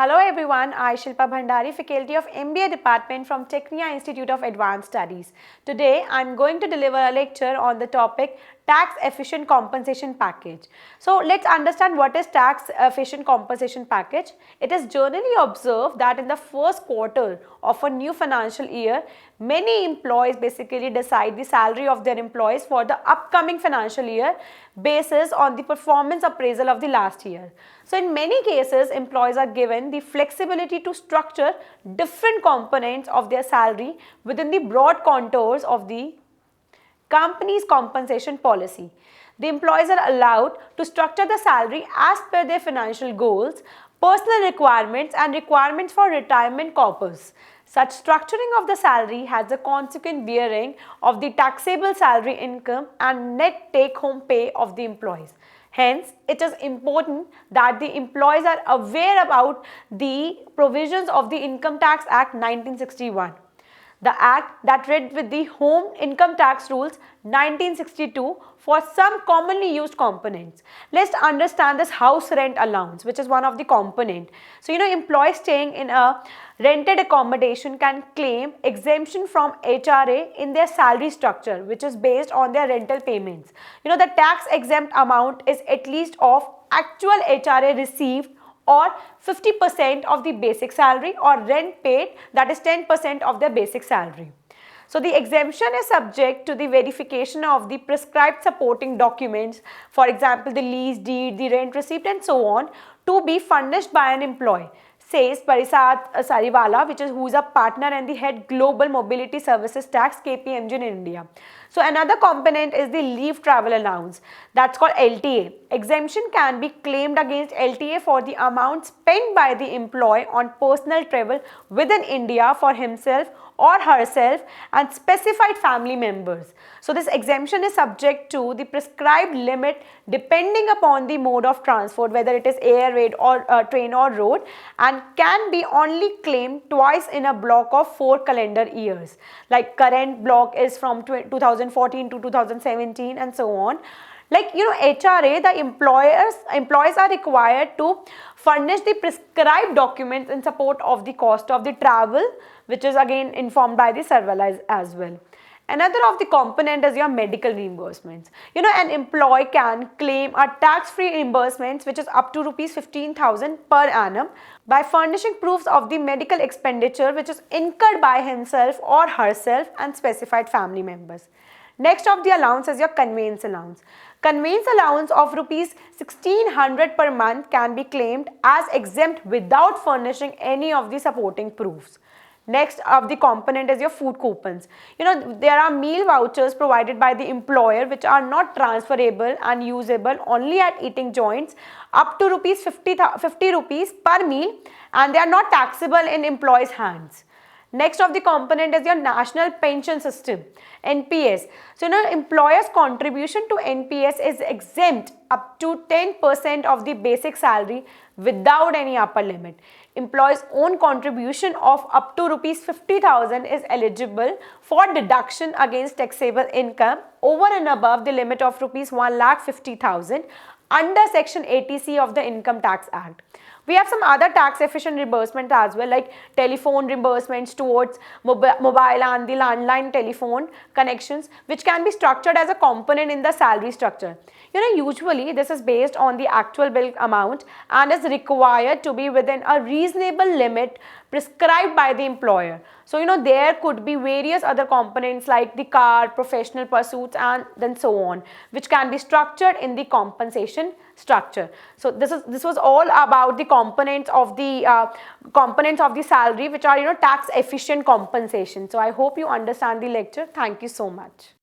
Hello everyone, I Shilpa Bhandari, Faculty of MBA Department from Technia Institute of Advanced Studies. Today I am going to deliver a lecture on the topic Tax Efficient Compensation Package. So let's understand what is Tax Efficient Compensation Package. It is generally observed that in the first quarter of a new financial year, many employees basically decide the salary of their employees for the upcoming financial year basis on the performance appraisal of the last year. So in many cases, employees are given the flexibility to structure different components of their salary within the broad contours of the company's compensation policy. The employees are allowed to structure the salary as per their financial goals, personal requirements and requirements for retirement corpus. Such structuring of the salary has a consequent bearing of the taxable salary income and net take-home pay of the employees. Hence, it is important that the employees are aware about the provisions of the Income Tax Act 1961. The act that read with the Home Income Tax Rules 1962 for some commonly used components. Let's understand this house rent allowance, which is one of the component. So, employees staying in a rented accommodation can claim exemption from HRA in their salary structure, which is based on their rental payments. The tax exempt amount is at least of actual HRA received or 50% of the basic salary or rent paid, that is 10% of their basic salary. So the exemption is subject to the verification of the prescribed supporting documents, for example the lease deed, the rent receipt and so on, to be furnished by an employee, says Parisat Sariwala, who is a partner and the head Global Mobility Services Tax KPMG in India. So another component is the leave travel allowance, that's called LTA. Exemption can be claimed against LTA for the amount spent by the employee on personal travel within India for himself or herself and specified family members. So this exemption is subject to the prescribed limit depending upon the mode of transport, whether it is air, rail or train or road, and can be only claimed twice in a block of 4 calendar years. Like current block is from 2014 to 2017 and so on. Like HRA, the employees are required to furnish the prescribed documents in support of the cost of the travel, which is again informed by the surveyor as well. Another of the component is your medical reimbursements. An employee can claim a tax-free reimbursements which is up to rupees 15,000 per annum by furnishing proofs of the medical expenditure which is incurred by himself or herself and specified family members. Next of the allowance is your conveyance allowance. Conveyance allowance of rupees 1600 per month can be claimed as exempt without furnishing any of the supporting proofs. Next of the component is your food coupons. There are meal vouchers provided by the employer which are not transferable and usable only at eating joints up to 50 rupees per meal, and they are not taxable in employees' hands. Next of the component is your National Pension System, NPS. So, employers' contribution to NPS is exempt up to 10% of the basic salary without any upper limit. Employees' own contribution of up to rupees 50,000 is eligible for deduction against taxable income over and above the limit of rupees 1,50,000 under Section 80C of the Income Tax Act. We have some other tax efficient reimbursements as well, like telephone reimbursements towards mobile and the landline telephone connections, which can be structured as a component in the salary structure. Usually this is based on the actual bill amount and is required to be within a reasonable limit prescribed by the employer. So, there could be various other components like the car, professional pursuits and then so on, which can be structured in the compensation structure. So, this was all about the components of the salary which are tax efficient compensation. So, I hope you understand the lecture. Thank you so much.